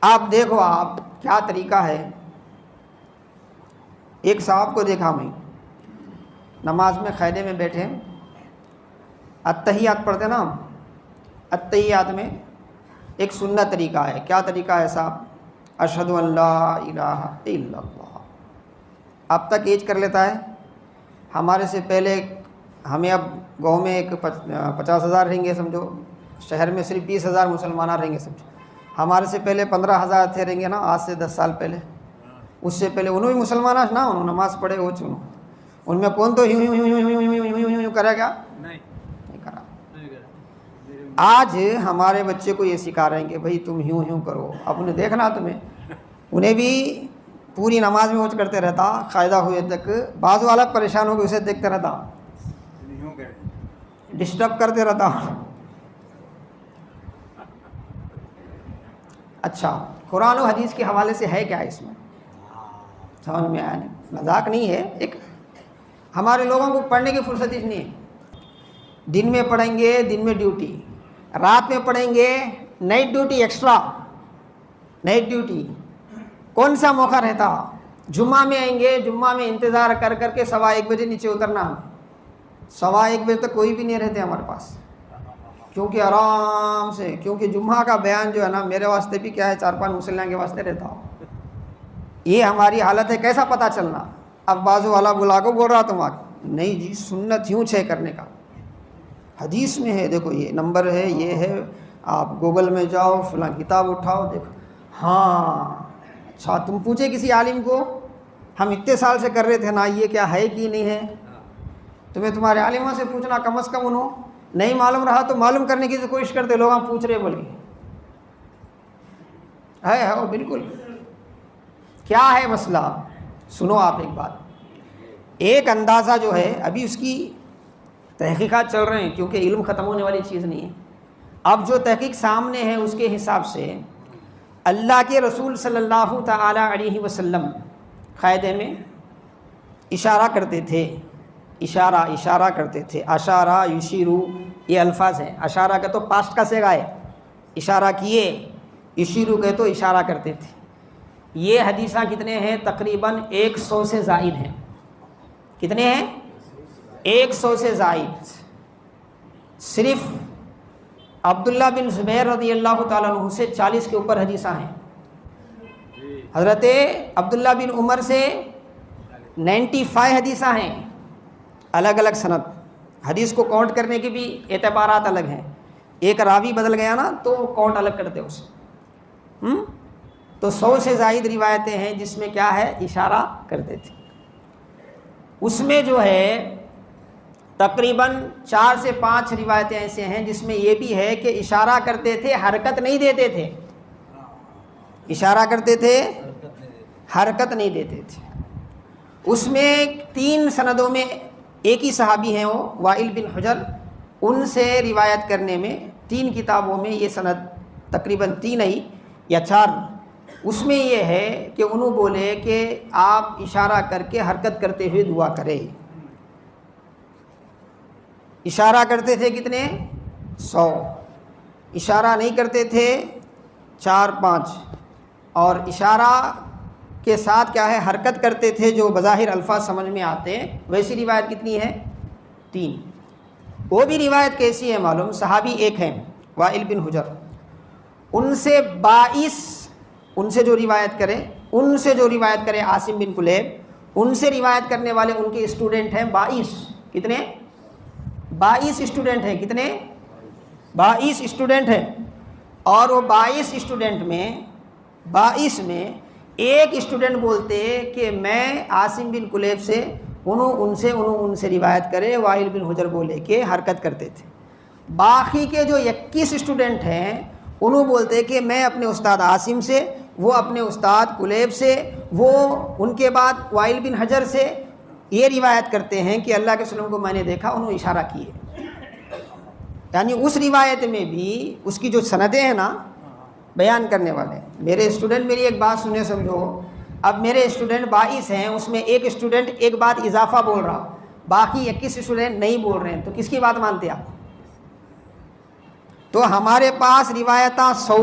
آپ دیکھو آپ کیا طریقہ ہے. ایک صاحب کو دیکھا میں نماز میں قاعدے میں بیٹھے, اتحیات پڑھتے نا, اتحیات میں ایک سنت طریقہ ہے. کیا طریقہ ہے صاحب؟ اشہد ان لا الہ الا اللہ. اب تک ایج کر لیتا ہے. ہمارے سے پہلے ہمیں اب گاؤں میں ایک 50,000 رہیں گے سمجھو, شہر میں صرف 20,000 مسلمان رہیں گے سمجھو. ہمارے سے پہلے 15,000 تھے رہیں گے نا, آج سے 10 سال پہلے. اس سے پہلے انہوں بھی مسلمان نا, انہوں نماز پڑھے وہ چنو. ان میں کون تو یوں کرے گا؟ نہیں کرا. آج ہمارے بچے کو یہ سکھا رہے ہیں کہ بھائی تم یوں کرو. اب انہیں دیکھنا تمہیں, انہیں بھی پوری نماز میں ہوچ کرتے رہتا, قاعدہ ہوئے تک. بعض والا پریشان ہو کے اسے دیکھتے رہتا, ڈسٹرب کرتے رہتا. اچھا, قرآن و حدیث کے حوالے سے ہے کیا اس میں؟ سمجھ میں آیا نہیں؟ مذاق نہیں ہے. ایک ہمارے لوگوں کو پڑھنے کی فرصت ہی نہیں ہے. دن میں پڑھیں گے, دن میں ڈیوٹی, رات میں پڑھیں گے night duty, extra night duty. کون سا موقع رہتا؟ جمعہ میں آئیں گے, جمعہ میں انتظار کر کر کے 1:15 بجے نیچے اترنا. 1:15 بجے تک کوئی بھی نہیں رہتے ہمارے پاس, کیونکہ آرام سے, کیونکہ جمعہ کا بیان جو ہے نا میرے واسطے بھی کیا ہے 4-5 مسلمان کے واسطے رہتا ہو. یہ ہماری حالت ہے. کیسا پتہ چلنا؟ اب بازو والا بلا کو بول رہا تم آ, نہیں جی سنت یوں ہے کرنے کا, حدیث میں ہے, دیکھو یہ نمبر ہے, یہ ہے, آپ گوگل میں جاؤ, فلاں کتاب اٹھاؤ, دیکھو. ہاں اچھا, تم پوچھے کسی عالم کو, ہم اتنے سال سے کر رہے تھے نا, یہ کیا ہے کہ نہیں ہے؟ تمہیں تمہارے عالموں سے پوچھنا کم از کم. انہوں نہیں معلوم رہا تو معلوم کرنے کی کوشش کرتے. لوگ ہم پوچھ رہے بول کے ہے وہ بالکل. کیا ہے مسئلہ؟ سنو آپ ایک بات. ایک اندازہ جو ہے ابھی اس کی تحقیقات چل رہے ہیں, کیونکہ علم ختم ہونے والی چیز نہیں ہے. اب جو تحقیق سامنے ہے اس کے حساب سے اللہ کے رسول صلی اللہ تعالی علیہ وسلم قاعدے میں اشارہ کرتے تھے. اشارہ کرتے تھے. اشارہ یشیرو یہ الفاظ ہیں. اشارہ کا تو پاسٹ کا صیغہ ہے, اشارہ کیے. یشیرو کہ تو اشارہ کرتے تھے. یہ حدیثہ کتنے ہیں؟ تقریباً 100 سے زائد ہیں. کتنے ہیں؟ 100 سے زائد. صرف عبداللہ بن زبیر رضی اللہ تعالیٰ عنہ سے 40 کے اوپر حدیثہ ہیں. حضرت عبداللہ بن عمر سے 95 حدیثہ ہیں, الگ الگ سند. حدیث کو کاؤنٹ کرنے کے بھی اعتبارات الگ ہیں. ایک راوی بدل گیا نا تو کاؤنٹ الگ کرتے اسے. تو 100 سے زائد روایتیں ہیں جس میں کیا ہے؟ اشارہ کرتے تھے. اس میں جو ہے تقریباً 4 سے 5 روایتیں ایسے ہیں جس میں یہ بھی ہے کہ اشارہ کرتے تھے, حرکت نہیں دیتے تھے. اشارہ کرتے تھے, حرکت نہیں دیتے تھے. اس میں 3 سندوں میں ایک ہی صحابی ہیں, وہ وائل بن حجر. ان سے روایت کرنے میں 3 کتابوں میں یہ سند تقریباً 3 ہی یا 4. اس میں یہ ہے کہ انہوں بولے کہ آپ اشارہ کر کے حرکت کرتے ہوئے دعا کریں. اشارہ کرتے تھے کتنے؟ 100. اشارہ نہیں کرتے تھے 4-5. اور اشارہ کے ساتھ کیا ہے؟ حرکت کرتے تھے, جو بظاہر الفاظ سمجھ میں آتے ہیں. ویسی روایت کتنی ہے؟ 3. وہ بھی روایت کیسی ہے معلوم؟ صحابی ایک ہیں وائل بن حجر. ان سے 22 ان سے جو روایت کرے عاصم بن کلیب, ان سے روایت کرنے والے ان کے اسٹوڈنٹ ہیں 22. کتنے؟ 22 اسٹوڈنٹ ہیں. کتنے؟ 22 اسٹوڈنٹ ہیں. اور وہ 22 اسٹوڈنٹ میں 22 میں ایک اسٹوڈنٹ بولتے کہ میں عاصم بن کلیب سے ان سے روایت کرے. وائل بن حجر بولے کہ حرکت کرتے تھے. باقی کے جو 21 اسٹوڈنٹ ہیں انہوں بولتے کہ میں اپنے استاد عاصم سے, وہ اپنے استاد کلیب سے, وہ ان کے بعد وائل بن حجر سے یہ روایت کرتے ہیں کہ اللہ کے وسلم کو میں نے دیکھا, انہوں اشارہ کیے. یعنی اس روایت میں بھی اس کی جو سندیں ہیں نا بیان کرنے والے. میرے اسٹوڈنٹ میری ایک بات سنے سمجھو. اب میرے اسٹوڈنٹ 22 ہیں, اس میں ایک اسٹوڈنٹ ایک بات اضافہ بول رہا, باقی 21 اسٹوڈنٹ نہیں بول رہے ہیں, تو کس کی بات مانتے آپ؟ تو ہمارے پاس روایتاں 100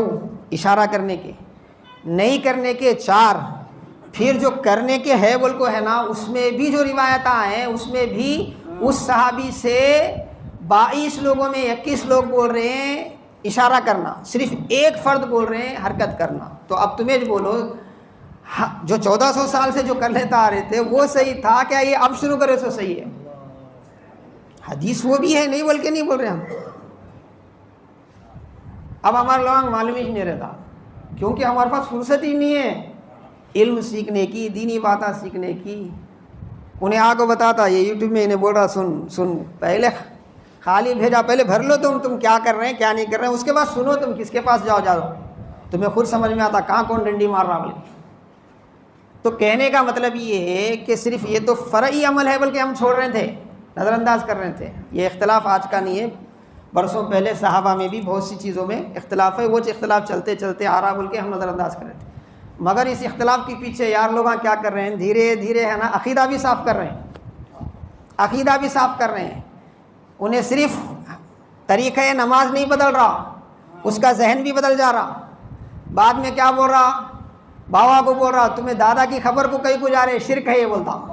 اشارہ کرنے کے, نہیں کرنے کے 4، پھر جو کرنے کے ہے بول کو ہے نا، اس میں بھی جو روایتیں ہیں اس میں بھی اس صحابی سے 22 لوگوں میں 21 لوگ بول رہے ہیں اشارہ کرنا، صرف ایک فرد بول رہے ہیں حرکت کرنا۔ تو اب تمہیں جو بولو جو 1400 سال سے جو کر لیتا آ رہے تھے وہ صحیح تھا کیا یہ اب شروع کرے تو صحیح ہے؟ حدیث وہ بھی ہے، نہیں بول کے نہیں بول رہے ہم۔ اب ہمارے لوگ معلوم ہی نہیں رہتا کیونکہ ہمارے پاس فرصت ہی نہیں ہے علم سیکھنے کی، دینی باتیں سیکھنے کی۔ انہیں آ کو بتاتا، یہ یوٹیوب میں انہیں بول رہا سن پہلے خالی بھیجا، پہلے بھر لو تم کیا کر رہے ہیں کیا نہیں کر رہے ہیں، اس کے بعد سنو تم کس کے پاس جاؤ تمہیں خود سمجھ میں آتا کہاں کون ڈنڈی مار رہا بولے۔ تو کہنے کا مطلب یہ ہے کہ صرف یہ تو فرعی عمل ہے بلکہ ہم چھوڑ رہے تھے، نظر انداز کر رہے تھے۔ یہ اختلاف آج کا نہیں ہے، برسوں پہلے صحابہ میں بھی بہت سی چیزوں میں اختلاف ہے، وہ اختلاف چلتے چلتے آ رہا بول کے ہم نظر انداز کر رہے تھے۔ مگر اس اختلاف کے پیچھے یار لوگ کیا کر رہے ہیں، دھیرے دھیرے ہے نا عقیدہ بھی صاف کر رہے ہیں، عقیدہ بھی صاف کر رہے ہیں۔ انہیں صرف طریقہ نماز نہیں بدل رہا، اس کا ذہن بھی بدل جا رہا۔ بعد میں کیا بول رہا، بابا کو بول رہا تمہیں دادا کی خبر کو کہیں کو جا رہے، شرک ہے یہ بولتا ہوں۔